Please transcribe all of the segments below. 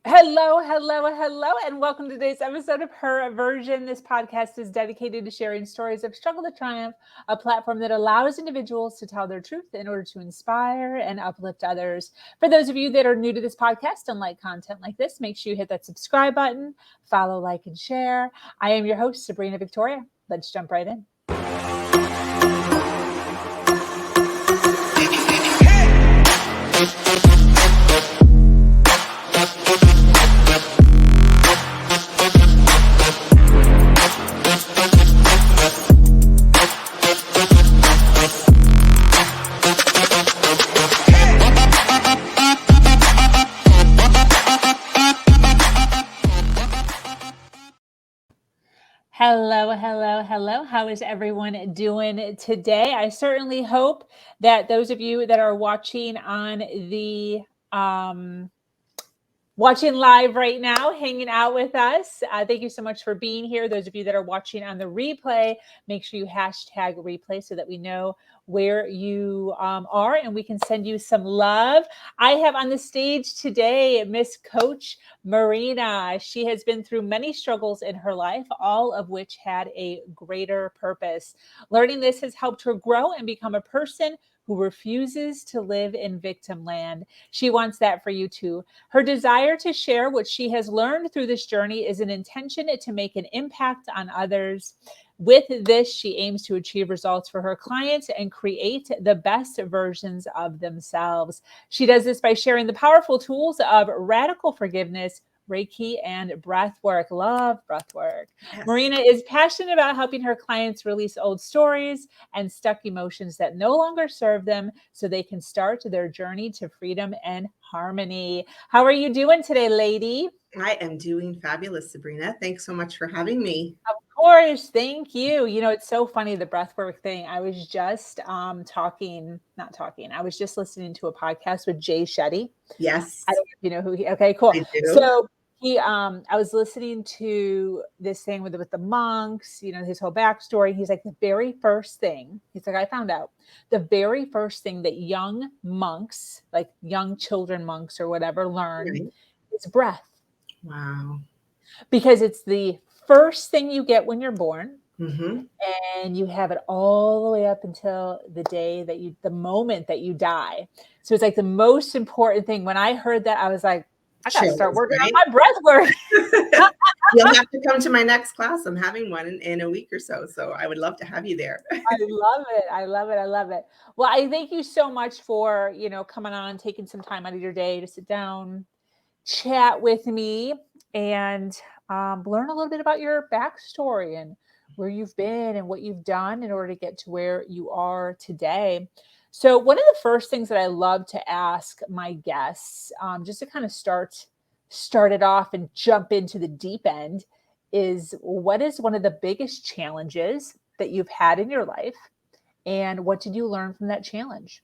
Hello, and welcome to today's episode of Her Version. This podcast is dedicated to sharing stories of struggle to triumph, a platform that allows individuals to tell their truth in order to inspire and uplift others. For those of you that are new to this podcast and like content like this, make sure you hit that subscribe button, follow, like, and share. I am your host, Sabrina Victoria. Let's jump right in. Hello. How is everyone doing today? I certainly hope that those of you that are watching on the watching live right now, hanging out with us, thank you so much for being here. Those of you that are watching on the replay, make sure you hashtag replay so that we know where you are and we can send you some love. I have on the stage today Miss Coach Marina. She has been through many struggles in her life, all of which had a greater purpose. Learning this has helped her grow and become a person who refuses to live in victim land. She wants that for you too. Her desire to share what she has learned through this journey is an intention to make an impact on others. With this, she aims to achieve results for her clients and create the best versions of themselves. She does this by sharing the powerful tools of radical forgiveness, Reiki and Breathwork. Love Breathwork. Yes. Marina is passionate about helping her clients release old stories and stuck emotions that no longer serve them so they can start their journey to freedom and harmony. How are you doing today, lady? I am doing fabulous, Sabrina. Thanks so much for having me. Of course. Thank you. You know, it's so funny, the breathwork thing. I was just I was just listening to a podcast with Jay Shetty. Yes. I don't know if you know who he, okay, cool. So I was listening to this thing with the monks, you know, his whole backstory. He's like, the very first thing, he's like, I found out the very first thing that young monks, like young children monks or whatever, learn is breath. Wow. Because it's the first thing you get when you're born. Mm-hmm. And you have it all the way up until the moment that you die. So it's like the most important thing. When I heard that, I was like, I got to start working on my breath work. You'll have to come to my next class. I'm having one in a week or so. So I would love to have you there. I love it. Well, I thank you so much for, coming on, taking some time out of your day to sit down, chat with me, and learn a little bit about your backstory and where you've been and what you've done in order to get to where you are today. So one of the first things that I love to ask my guests, just to kind of start it off and jump into the deep end, is what is one of the biggest challenges that you've had in your life, and what did you learn from that challenge?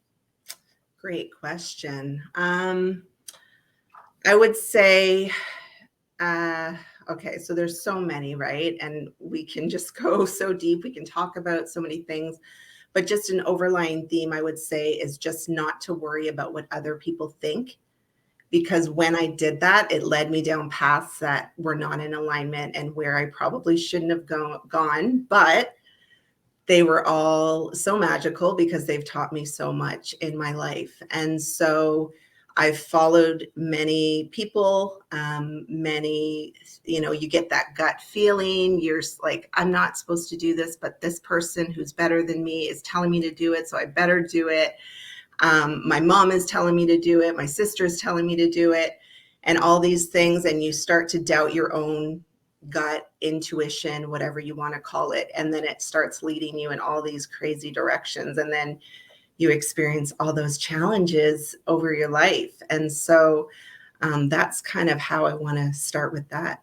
Great question. I would say, okay, so there's so many, right? And we can just go so deep. We can talk about so many things, but just an overlying theme, I would say, is just not to worry about what other people think. Because when I did that, it led me down paths that were not in alignment and where I probably shouldn't have gone, but they were all so magical because they've taught me so much in my life. And so I've followed many people, you get that gut feeling. You're like, I'm not supposed to do this, but this person who's better than me is telling me to do it, so I better do it. My mom is telling me to do it. My sister is telling me to do it, and all these things. And you start to doubt your own gut, intuition, whatever you want to call it. And then it starts leading you in all these crazy directions. And then you experience all those challenges over your life. And so that's kind of how I want to start with that.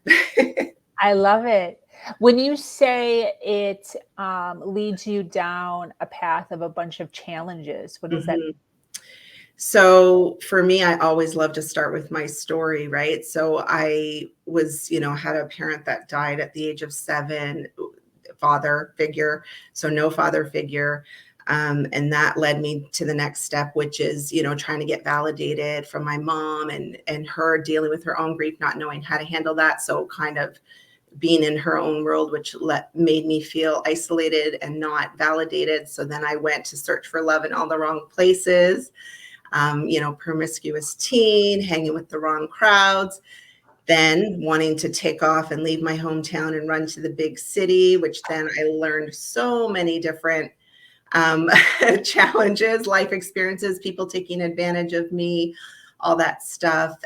I love it. When you say it leads you down a path of a bunch of challenges, what does that mean? So for me, I always love to start with my story, right? So I was, had a parent that died at the age of 7, father figure. So no father figure. And that led me to the next step, which is, trying to get validated from my mom, and her dealing with her own grief, not knowing how to handle that. So kind of being in her own world, which made me feel isolated and not validated. So then I went to search for love in all the wrong places, promiscuous teen, hanging with the wrong crowds, then wanting to take off and leave my hometown and run to the big city, which then I learned so many different um, challenges, life experiences, people taking advantage of me, all that stuff.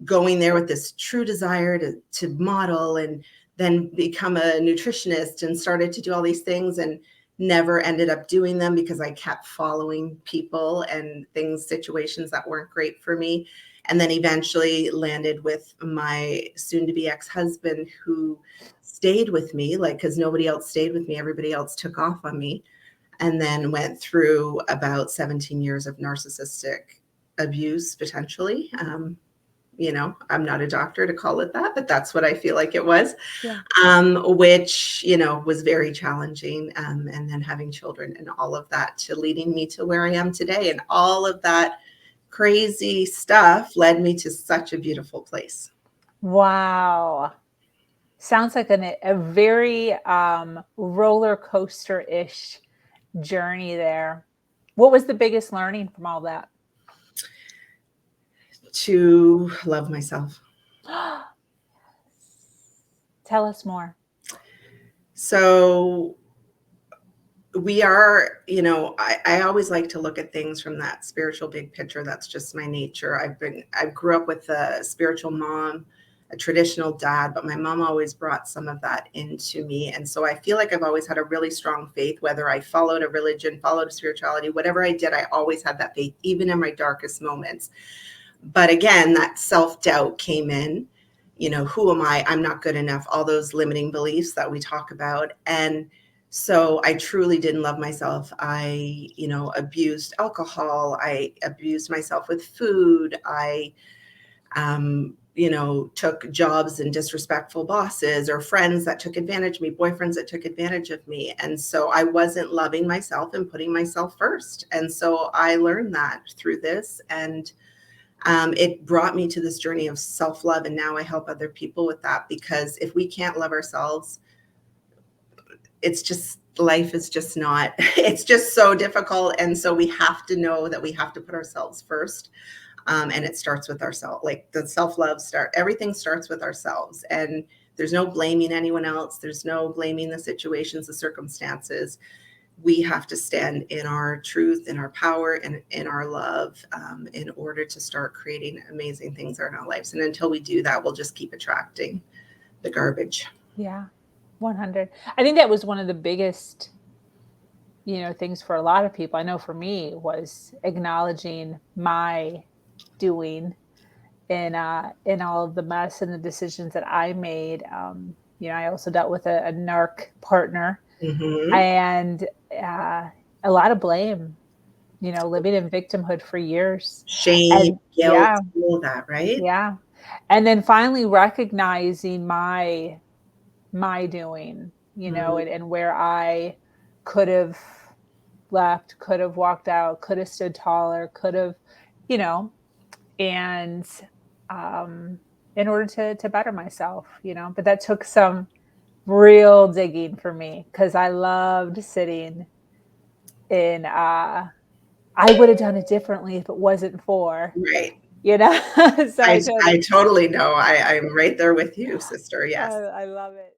Going there with this true desire to model and then become a nutritionist, and started to do all these things and never ended up doing them because I kept following people and things, situations that weren't great for me. And then eventually landed with my soon to be ex-husband, who stayed with me, like, because nobody else stayed with me. Everybody else took off on me. And then went through about 17 years of narcissistic abuse, potentially. I'm not a doctor to call it that, but that's what I feel like it was. Yeah. Which, was very challenging. And then having children and all of that to leading me to where I am today. And all of that crazy stuff led me to such a beautiful place. Wow. Sounds like a very roller coaster-ish journey there. What was the biggest learning from all that? To love myself. Tell us more. So we are, I always like to look at things from that spiritual big picture. That's just my nature. I grew up with a spiritual mom, a traditional dad, but my mom always brought some of that into me. And so I feel like I've always had a really strong faith, whether I followed a religion, followed a spirituality, whatever I did, I always had that faith, even in my darkest moments. But again, that self-doubt came in. Who am I? I'm not good enough. All those limiting beliefs that we talk about. And so I truly didn't love myself. I, abused alcohol. I abused myself with food. I, took jobs and disrespectful bosses or friends that took advantage of me, boyfriends that took advantage of me. And so I wasn't loving myself and putting myself first. And so I learned that through this. And it brought me to this journey of self-love. And now I help other people with that, because if we can't love ourselves, life is just not, it's just so difficult. And so we have to know that we have to put ourselves first. And it starts with ourselves, like the self-love everything starts with ourselves. And there's no blaming anyone else. There's no blaming the situations, the circumstances. We have to stand in our truth, in our power, and in our love, in order to start creating amazing things in our lives. And until we do that, we'll just keep attracting the garbage. Yeah, 100. I think that was one of the biggest, things for a lot of people. I know for me was acknowledging my doing in all of the mess and the decisions that I made. I also dealt with a narc partner, Mm-hmm. and a lot of blame, living in victimhood for years. Shame, And guilt, yeah, all that, right? yeah. And then finally recognizing my doing, Mm-hmm. and where I could have left, could have walked out, could have stood taller, could have, you know, and in order to better myself, but that took some real digging for me, because I loved sitting in I would have done it differently if it wasn't for, Right. so I I totally totally know. I'm right there with you, sister. Yes. I love it.